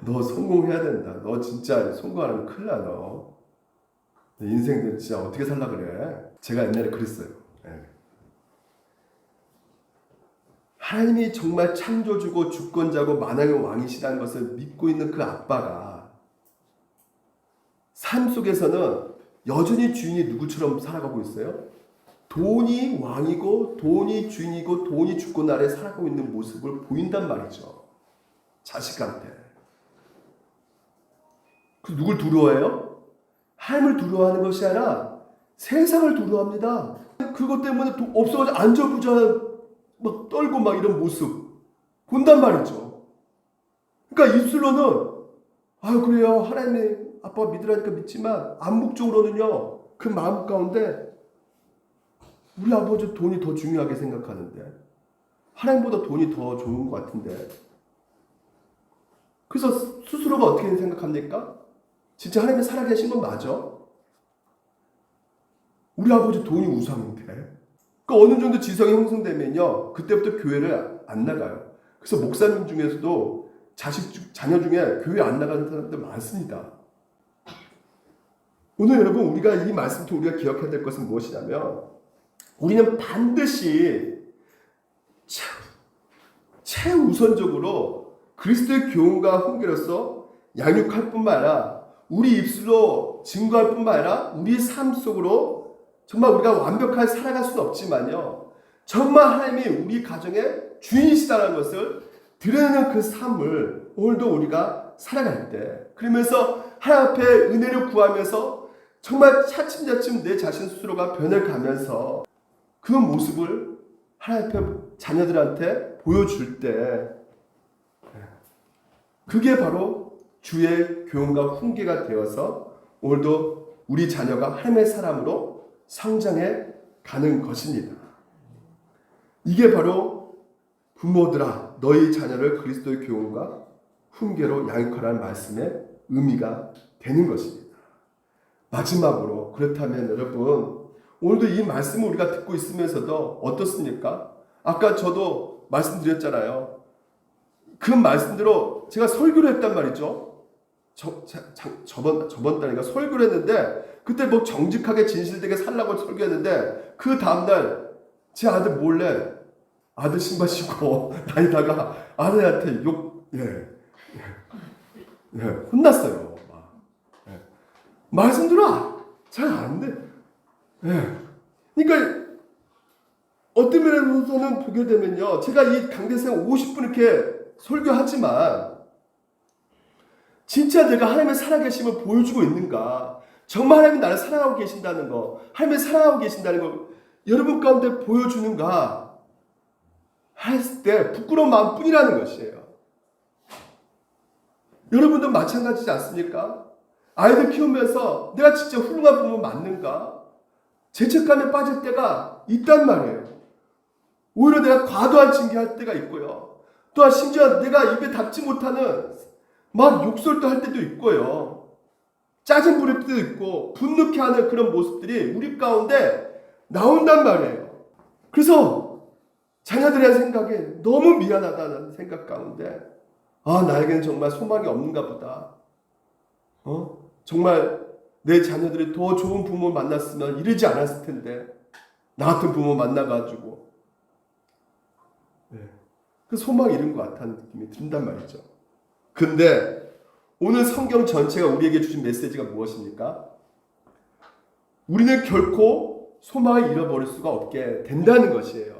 너 성공해야 된다. 너 진짜 성공하면 큰일 나. 너 인생 진짜 어떻게 살라 그래. 제가 옛날에 그랬어요. 하나님이 정말 창조주고 주권자고 만왕의 왕이시라는 것을 믿고 있는 그 아빠가 삶 속에서는 여전히 주인이 누구처럼 살아가고 있어요? 돈이 왕이고 돈이 주인이고 돈이 주권 아래 살아가고 있는 모습을 보인단 말이죠. 자식한테. 그 누굴 두려워해요? 하나님을 두려워하는 것이 아니라 세상을 두려워합니다. 그것 때문에 없어가지고 안절부절 막 떨고 막 이런 모습 본단 말이죠. 그러니까 입술로는 그래요. 하나님의 아빠가 믿으라니까 믿지만 암묵적으로는요. 그 마음 가운데 우리 아버지 돈이 더 중요하게 생각하는데 하나님보다 돈이 더 좋은 것 같은데 그래서 스스로가 어떻게 생각합니까? 진짜 하나님이 살아계신 건 맞아? 우리 아버지 돈이 우상인데. 그러니까 어느 정도 지성이 형성되면요, 그때부터 교회를 안 나가요. 그래서 목사님 중에서도 자녀 중에 교회 안 나가는 사람들 많습니다. 오늘 여러분, 우리가 이 말씀 통해 우리가 기억해야 될 것은 무엇이냐면, 우리는 반드시 최우선적으로 그리스도의 교훈과 훈계로서 양육할 뿐만 아니라 우리 입술로 증거할 뿐만 아니라 우리 삶 속으로 정말 우리가 완벽하게 살아갈 수는 없지만요, 정말 하나님이 우리 가정의 주인이시다는 것을 드러내는 그 삶을 오늘도 우리가 살아갈 때, 그러면서 하나님 앞에 은혜를 구하면서 정말 차츰차츰 내 자신 스스로가 변해가면서 그 모습을 하나님 앞에 자녀들한테 보여줄 때, 그게 바로 주의 교훈과 훈계가 되어서 오늘도 우리 자녀가 하나님의 사람으로 성장해 가는 것입니다. 이게 바로 부모들아, 너희 자녀를 그리스도의 교훈과 훈계로 양육하라는 말씀의 의미가 되는 것입니다. 마지막으로, 그렇다면 여러분, 오늘도 이 말씀을 우리가 듣고 있으면서도 어떻습니까? 아까 저도 말씀드렸잖아요. 그 말씀대로 제가 설교를 했단 말이죠. 저번 달인가 설교를 했는데, 그때 뭐 정직하게 진실되게 살라고 설교했는데, 그 다음날 제 아들 몰래 아들 신발 신고 다니다가 아들한테 혼났어요. 말씀 들어, 잘 안 돼. 그러니까 어떤 면에서는 보게 되면요, 제가 이 강대생 50분 이렇게 설교하지만 진짜 내가 하나님의 살아계심을 보여주고 있는가, 정말 하나님이 나를 사랑하고 계신다는 거, 하나님이 사랑하고 계신다는 거 여러분 가운데 보여주는가 했을 때 부끄러운 마음뿐이라는 것이에요. 여러분도 마찬가지지 않습니까? 아이들 키우면서 내가 진짜 훌륭한 부모 맞는가? 죄책감에 빠질 때가 있단 말이에요. 오히려 내가 과도한 징계할 때가 있고요. 또한 심지어 내가 입에 닿지 못하는 막 욕설도 할 때도 있고요. 짜증 부릴 때도 있고 분노케 하는 그런 모습들이 우리 가운데 나온단 말이에요. 그래서 자녀들의 생각에 너무 미안하다는 생각 가운데, 나에게는 정말 소망이 없는가 보다. 정말 내 자녀들이 더 좋은 부모 만났으면 이러지 않았을 텐데, 나 같은 부모 만나가지고 그 소망이 이른 것 같다는 느낌이 든단 말이죠. 근데 오늘 성경 전체가 우리에게 주신 메시지가 무엇입니까? 우리는 결코 소망을 잃어버릴 수가 없게 된다는 것이에요.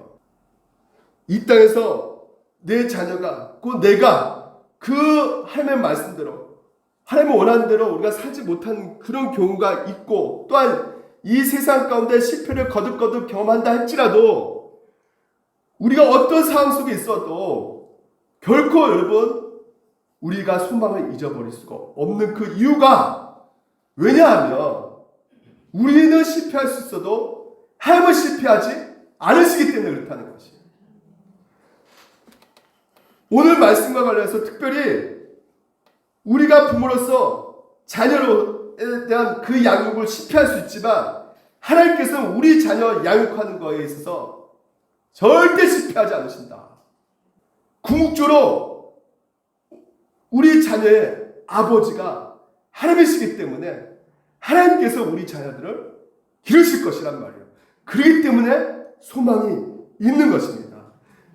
이 땅에서 내 자녀가, 곧 내가 그 하나님의 말씀대로, 하나님의 원하는 대로 우리가 살지 못한 그런 경우가 있고, 또한 이 세상 가운데 실패를 거듭거듭 경험한다 할지라도, 우리가 어떤 상황 속에 있어도 결코 여러분 우리가 소망을 잊어버릴 수가 없는 그 이유가, 왜냐하면 우리는 실패할 수 있어도 하나님은 실패하지 않으시기 때문에 그렇다는 것이에요. 오늘 말씀과 관련해서 특별히 우리가 부모로서 자녀에 대한 그 양육을 실패할 수 있지만, 하나님께서는 우리 자녀 양육하는 것에 있어서 절대 실패하지 않으신다. 궁극적으로 우리 자녀의 아버지가 하나님이시기 때문에 하나님께서 우리 자녀들을 기르실 것이란 말이에요. 그렇기 때문에 소망이 있는 것입니다.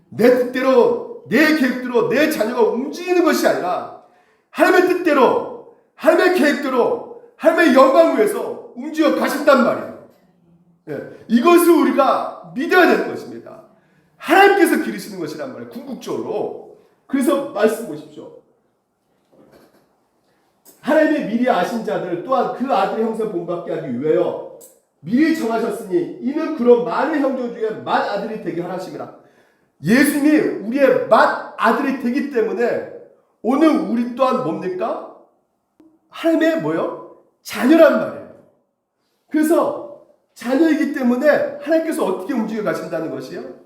내 뜻대로, 내 계획대로 내 자녀가 움직이는 것이 아니라 하나님의 뜻대로, 하나님의 계획대로, 하나님의 영광을 위해서 움직여 가신단 말이에요. 이것을 우리가 믿어야 되는 것입니다. 하나님께서 기르시는 것이란 말이에요, 궁극적으로. 그래서 말씀 보십시오. 하나님이 미리 아신 자들 또한 그 아들의 형상 본받게 하기 위하여 미리 정하셨으니 이는 그런 많은 형제 중에 맏아들이 되게 하라심이라. 예수님이 우리의 맏아들이 되기 때문에 오늘 우리 또한 뭡니까? 하나님의 뭐요? 자녀란 말이에요. 그래서 자녀이기 때문에 하나님께서 어떻게 움직여 가신다는 것이요?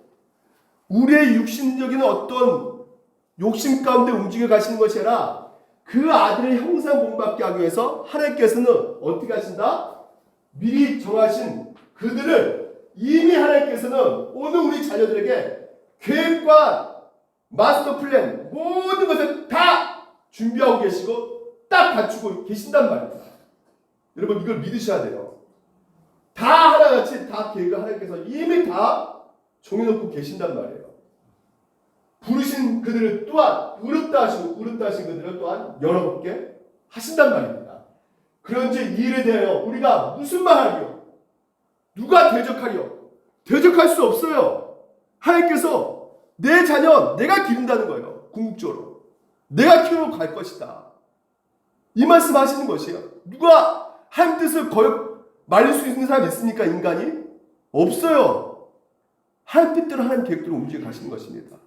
우리의 육신적인 어떤 욕심 가운데 움직여 가시는 것이 아니라 그 아들의 형상 본받게 하기 위해서 하나님께서는 어떻게 하신다? 미리 정하신 그들을 이미 하나님께서는 오늘 우리 자녀들에게 계획과 마스터 플랜 모든 것을 다 준비하고 계시고 딱 갖추고 계신단 말입니다. 여러분 이걸 믿으셔야 돼요. 다 하나같이 다 계획을 하나님께서 이미 다 정해놓고 계신단 말이에요. 부르신 그들을 또한 부르다 하신 그들을 또한 여러분께 하신단 말입니다. 그런지 이 일에 대하여 우리가 무슨 말하리요? 누가 대적하리요? 대적할 수 없어요. 하나님께서 내 자녀 내가 기른다는 거예요. 궁극적으로 내가 키우고 갈 것이다. 이 말씀 하시는 것이에요. 누가 하나님 뜻을 말릴 수 있는 사람이 있습니까? 인간이? 없어요. 하나님 뜻대로 하나님 계획대로 움직여 가시는 것입니다.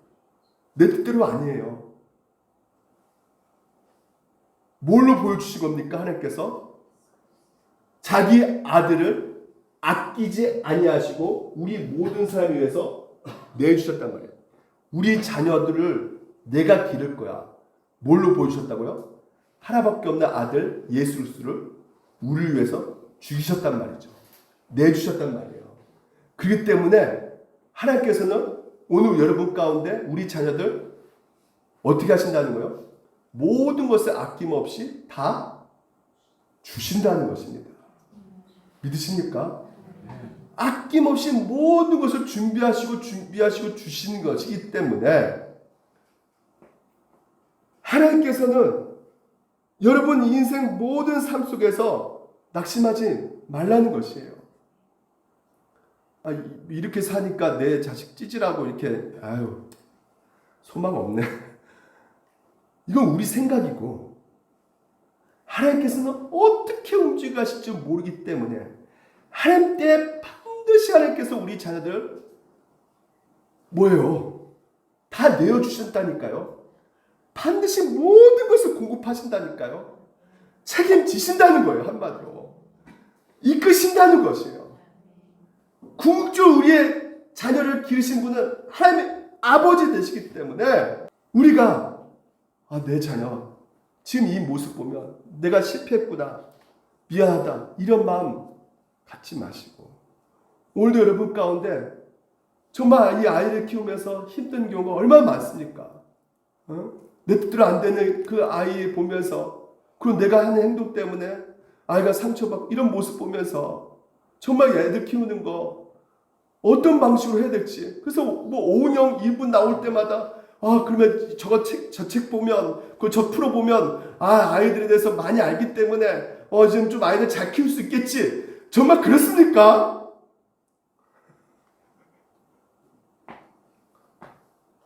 내 뜻대로 아니에요. 뭘로 보여주신 겁니까? 하나님께서 자기 아들을 아끼지 아니하시고 우리 모든 사람을 위해서 내주셨단 말이에요. 우리 자녀들을 내가 기를 거야. 뭘로 보여주셨다고요? 하나밖에 없는 아들 예수 그리스도를 우리를 위해서 죽이셨단 말이죠. 내주셨단 말이에요. 그렇기 때문에 하나님께서는 오늘 여러분 가운데 우리 자녀들 어떻게 하신다는 거예요? 모든 것을 아낌없이 다 주신다는 것입니다. 믿으십니까? 아낌없이 모든 것을 준비하시고 주시는 것이기 때문에 하나님께서는 여러분 인생 모든 삶 속에서 낙심하지 말라는 것이에요. 이렇게 사니까 내 자식 찌질하고 이렇게 소망 없네. 이건 우리 생각이고 하나님께서는 어떻게 움직여 가실지 모르기 때문에 하나님 때 반드시 하나님께서 우리 자녀들 뭐예요? 다 내어주신다니까요. 반드시 모든 것을 공급하신다니까요. 책임지신다는 거예요. 한마디로 이끄신다는 것이에요. 궁극적으로 우리의 자녀를 기르신 분은 하나님의 아버지 되시기 때문에 우리가 내 자녀 지금 이 모습 보면 내가 실패했구나 미안하다 이런 마음 갖지 마시고 오늘도 여러분 가운데 정말 이 아이를 키우면서 힘든 경우가 얼마나 많습니까? 내 뜻대로 안 되는 그 아이 보면서 그리고 내가 하는 행동 때문에 아이가 상처받고 이런 모습 보면서 정말 애들 키우는 거 어떤 방식으로 해야 될지 그래서 뭐 오은영 1분 나올 때마다 그러면 저 책 보면 저 프로 보면 아이들에 대해서 많이 알기 때문에 지금 좀 아이들 잘 키울 수 있겠지. 정말 그렇습니까?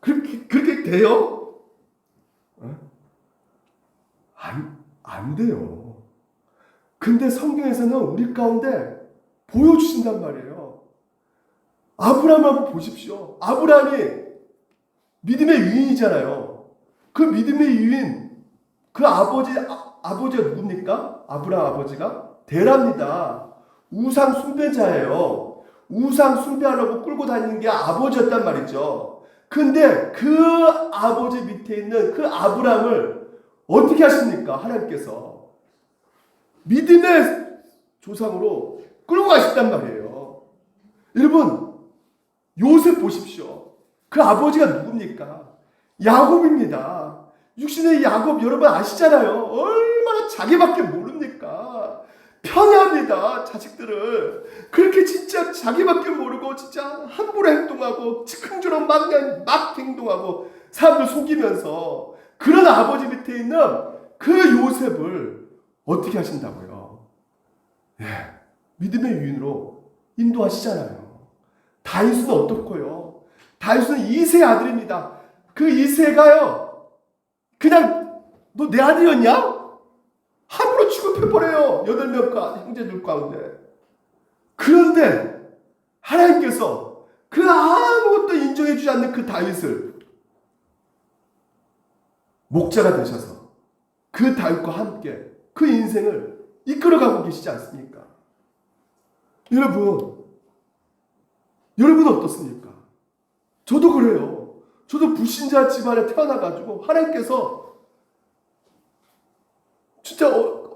그렇게 돼요? 안 돼요. 근데 성경에서는 우리 가운데 보여주신단 말이에요. 아브라함을 한번 보십시오. 아브라함이 믿음의 유인이잖아요. 그 믿음의 유인, 그 아버지가 누굽니까? 아브라함 아버지가? 데라입니다. 우상 숭배자예요. 우상 숭배하려고 끌고 다니는 게 아버지였단 말이죠. 근데 그 아버지 밑에 있는 그 아브라함을 어떻게 하십니까? 하나님께서 믿음의 조상으로 끌고 가셨단 말이에요. 여러분 요셉 보십시오. 그 아버지가 누굽니까? 야곱입니다. 육신의 야곱 여러분 아시잖아요. 얼마나 자기밖에 모릅니까? 편애합니다. 자식들을. 그렇게 진짜 자기밖에 모르고 진짜 함부로 행동하고 즉흥적으로 막 행동하고 사람들 속이면서 그런 아버지 밑에 있는 그 요셉을 어떻게 하신다고요? 믿음의 유인으로 인도하시잖아요. 다윗은 어떻고요? 다윗은 이새의 아들입니다. 그 이새가요 그냥 너 내 아들이었냐? 함부로 취급해버려요. 8명 형제들 가운데. 그런데 하나님께서 그 아무것도 인정해주지 않는 그 다윗을 목자가 되셔서 그 다윗과 함께 그 인생을 이끌어가고 계시지 않습니까? 여러분 어떻습니까? 저도 그래요. 저도 불신자 집안에 태어나가지고 하나님께서 진짜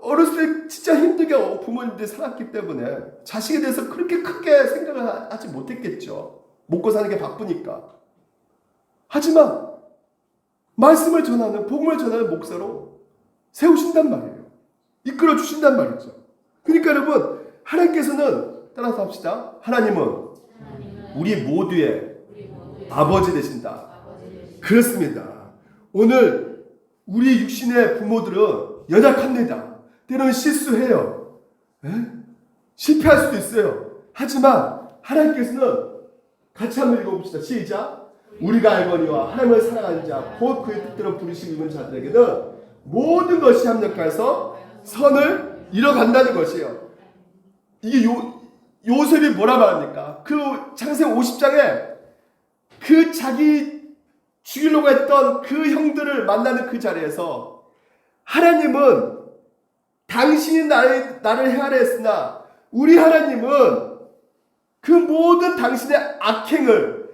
어렸을 때 진짜 힘들게 부모님들이 살았기 때문에 자식에 대해서 그렇게 크게 생각을 하지 못했겠죠. 먹고 사는 게 바쁘니까. 하지만 말씀을 전하는, 복음을 전하는 목사로 세우신단 말이에요. 이끌어 주신단 말이죠. 그러니까 여러분, 하나님께서는 따라서 합시다. 하나님은 우리 모두의 아버지 되신다. 그렇습니다. 오늘 우리 육신의 부모들은 연약합니다. 때로는 실수해요. 실패할 수도 있어요. 하지만 하나님께서는 같이 한번 읽어봅시다. 시작. 우리가 알거니와 하나님을 사랑하는 자 곧 그의 뜻대로 부르심 입은 자들에게는 모든 것이 합력해서 선을 이뤄간다는 것이에요. 이게 요셉이 뭐라 말합니까? 그 창세기 50장에 그 자기 죽이려고 했던 그 형들을 만나는 그 자리에서 하나님은 당신이 나를 헤아렸으나 우리 하나님은 그 모든 당신의 악행을,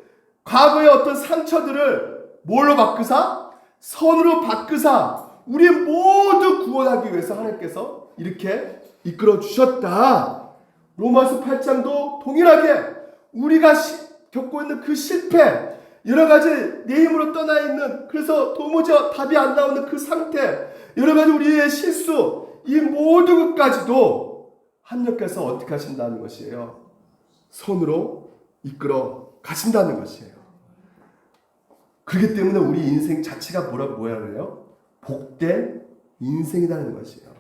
과거의 어떤 상처들을 뭘로 바꾸사? 선으로 바꾸사 우리 모두 구원하기 위해서 하나님께서 이렇게 이끌어 주셨다. 로마서 8장도 동일하게 우리가 겪고 있는 그 실패, 여러 가지 내 힘으로 떠나 있는, 그래서 도무지 답이 안 나오는 그 상태, 여러 가지 우리의 실수, 이 모든 것까지도 하나님께서 어떻게 하신다는 것이에요. 손으로 이끌어 가신다는 것이에요. 그렇기 때문에 우리 인생 자체가 뭐라 그래요? 복된 인생이라는 것이에요.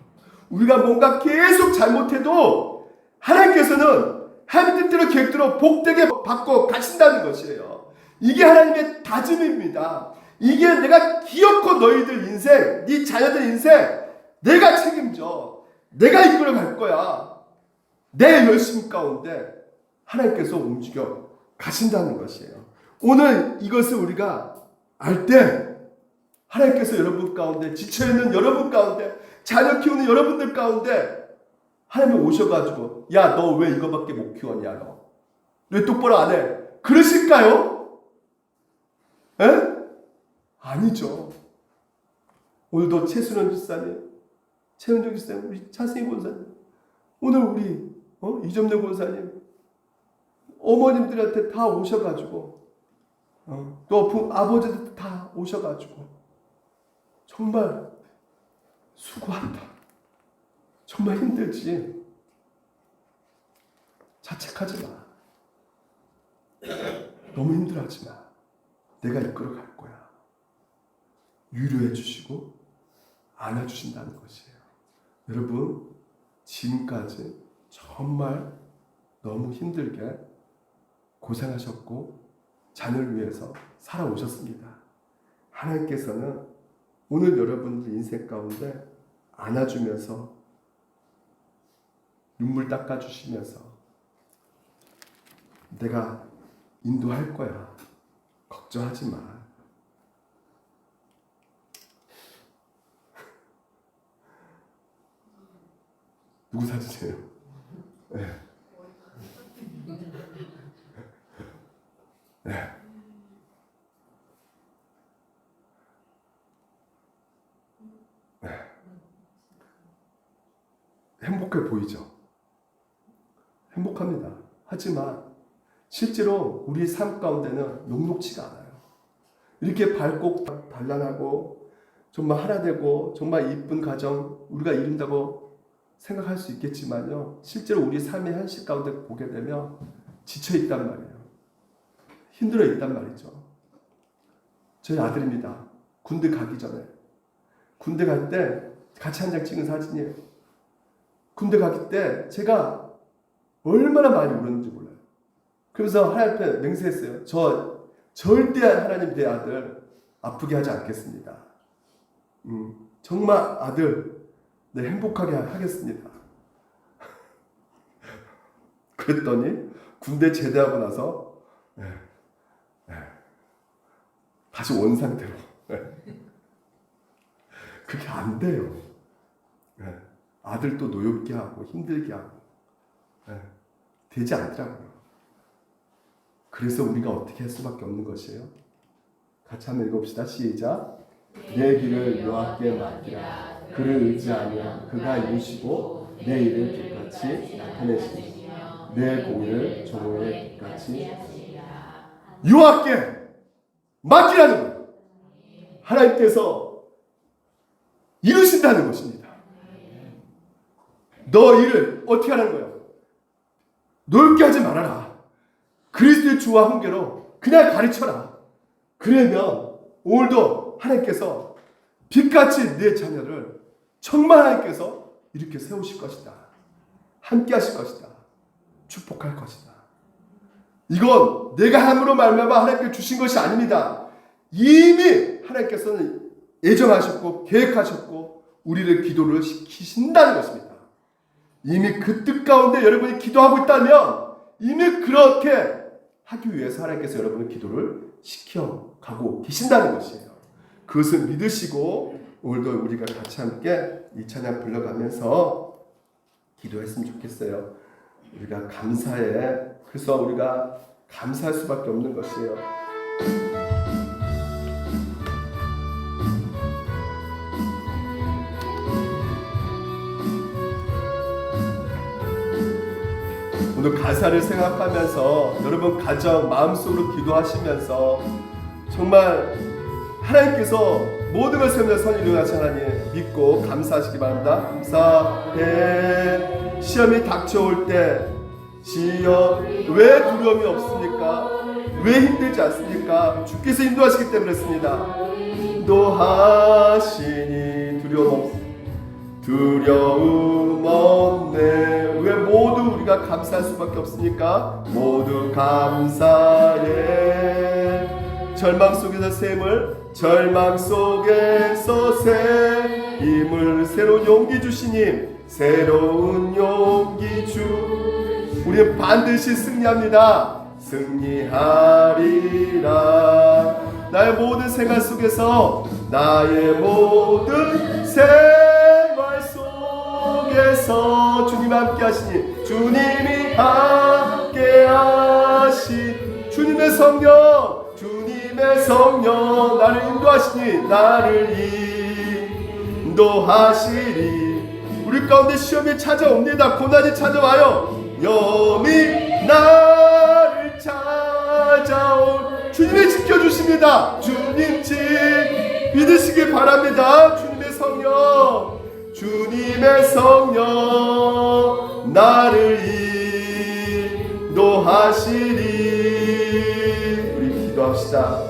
우리가 뭔가 계속 잘못해도 하나님께서는 하나님 뜻대로 계획대로 복되게 받고 가신다는 것이에요. 이게 하나님의 다짐입니다. 이게 내가 기어코 너희들 인생, 네 자녀들 인생 내가 책임져. 내가 이끌어 갈 거야. 내 열심 가운데 하나님께서 움직여 가신다는 것이에요. 오늘 이것을 우리가 알 때 하나님께서 여러분 가운데, 지쳐있는 여러분 가운데, 자녀 키우는 여러분들 가운데 하나님이 오셔가지고 야, 너 왜 이거밖에 못 키웠냐, 너 왜 똑바로 안 해? 그러실까요? 에? 아니죠. 오늘도 최순원 집사님, 최은정 집사님, 우리 차승희 권사님, 오늘 우리 이점래 권사님, 어머님들한테 다 오셔가지고 또 아버지들 다 오셔가지고 정말 수고한다. 정말 힘들지. 자책하지 마. 너무 힘들어하지 마. 내가 이끌어 갈 거야. 위로해 주시고 안아주신다는 것이에요. 여러분, 지금까지 정말 너무 힘들게 고생하셨고 자녀를 위해서 살아오셨습니다. 하나님께서는 오늘 여러분들 인생 가운데 안아주면서 눈물 닦아주시면서 내가 인도할 거야. 걱정하지 마. 누구 사주세요? 네. 네. 네. 행복해 보이죠? 행복합니다. 하지만 실제로 우리 삶 가운데는 녹록지가 않아요. 이렇게 밝고 단란하고 정말 하나 되고 정말 이쁜 가정 우리가 이룬다고 생각할 수 있겠지만요, 실제로 우리 삶의 현실 가운데 보게 되면 지쳐 있단 말이에요. 힘들어 있단 말이죠. 저희 아들입니다. 군대 가기 전에, 군대 갈 때 같이 한 장 찍은 사진이에요. 군대 가기 때 제가 얼마나 많이 울었는지 몰라요. 그래서 하나님 앞에 맹세했어요. 저 절대 하나님 내 아들 아프게 하지 않겠습니다. 정말 아들 내 행복하게 하겠습니다. 그랬더니 군대 제대하고 나서 다시 원상태로. 그게 안 돼요. 아들도 노엽게 하고 힘들게 하고 되지 않더라고요. 그래서 우리가 어떻게 할 수밖에 없는 것이에요. 같이 한번 읽어봅시다. 시작. 내 길을 여호와께 맡기라. 그를 의지하며 그가 이루시고 내 일을 빛같이 나타내시니 내 공의를 정오의 빛같이 여호와께 맡기라는 거예요. 하나님께서 이루신다는 것입니다. 너 일을 어떻게 하는 거예요? 넓게 하지 말아라. 그리스도의 주와 훈계로 그냥 가르쳐라. 그러면 오늘도 하나님께서 빛같이 내 자녀를 정말 하나님께서 이렇게 세우실 것이다. 함께 하실 것이다. 축복할 것이다. 이건 내가 함으로 말미암아 하나님께 주신 것이 아닙니다. 이미 하나님께서는 예정하셨고 계획하셨고 우리를 기도를 시키신다는 것입니다. 이미 그 뜻 가운데 여러분이 기도하고 있다면 이미 그렇게 하기 위해서 하나님께서 여러분의 기도를 시켜가고 계신다는 것이에요. 그것을 믿으시고 오늘도 우리가 같이 함께 이 찬양 불러가면서 기도했으면 좋겠어요. 우리가 감사해. 그래서 우리가 감사할 수밖에 없는 것이에요. 오늘 가사를 생각하면서 여러분 가정 마음속으로 기도하시면서 정말 하나님께서 모든 것을 세우는 선을 이루하신 하나님 믿고 감사하시기 바랍니다. 감사해. 시험이 닥쳐올 때 시험 왜 두려움이 없습니까? 왜 힘들지 않습니까? 주께서 인도하시기 때문에 그렇습니다. 인도하시니 두려움 없네. 왜 모두 우리가 감사할 수밖에 없습니까? 모두 감사해. 절망 속에서 샘을 절망 속에서 새 힘을 새로운 용기 주시니 새로운 용기 주 우리는 반드시 승리합니다. 승리하리라. 나의 모든 생활 속에서 나의 모든 생활 속에서 주님 함께 하시니 주님이 함께 하시 주님의 성령 나를 인도하시니 나를 인도하시리. 우리 가운데 시험이 찾아옵니다. 고난이 찾아와요. 염이 나를 찾아올 주님이 지켜주십니다. 주님 믿으시기 바랍니다. 주님의 성령 나를 인도하시리. 우리 기도합시다.